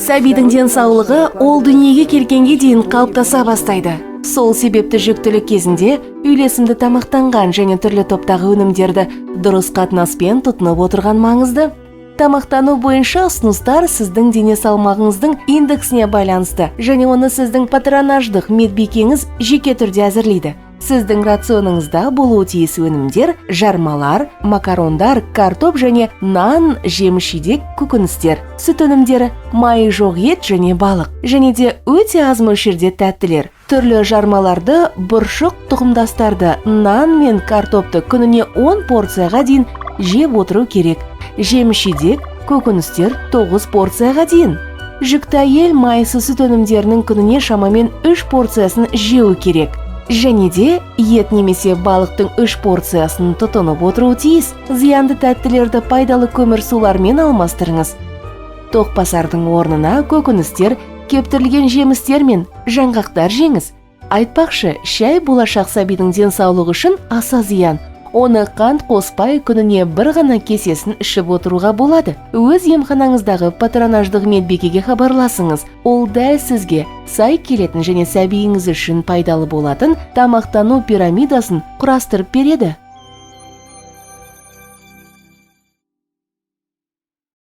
Сәбидің денсаулығы ол дүниеге келгенге дейін қалыптаса бастайды. Сол себепті жүктілік кезінде үйлесімді тамақтанған және түрлі топтағы өнімдерді дұрыс қатынаспен тұтынып отырған маңызды. Тамақтану бойынша ұсыныстар сіздің дене салмағыңыздың индексіне байланысты және оны сіздің патронаждық медбикеңіз жеке түрде әзірлейді. Сіздің рационыңызда болуы тиіс өнімдер жармалар, макарондар, картоп және нан, жеміс-жидек, көкөністер, сүт өнімдері, майы жоқ ет және балық, және де өте аз мөлшерде тәттілер. Түрлі жармаларды, бұршық, тұқымдастарды, нан мен картопты күніне 10 порцияға дейін жеп отыру керек. Жеміс-жидек, көкөністер 9 порцияға дейін. Жүкті әйел майсыз сүт өнімдерінің күніне шамамен 3 порциясын жеу керек. Және де ет немесе балықтың 3 порциясын тұтынып отыру тиіс. Зиянды тәттілерді пайдалы көмірсулармен алмастырыңыз. Тоқпасардың орнына көкөністер, кептірілген жемістер мен жаңғақтар жеңіз. Айтпақшы, шай болашақ сәбидің денсаулығы үшін аса зиян. Оны қант қоспай күніне бір ғана кесесін ішіп отыруға болады. Өз емханаңыздағы патронаждық медбикеге хабарласыңыз. Ол дәл сізге сай келетін және сәбиіңіз үшін пайдалы болатын тамақтану пирамидасын құрастырып береді.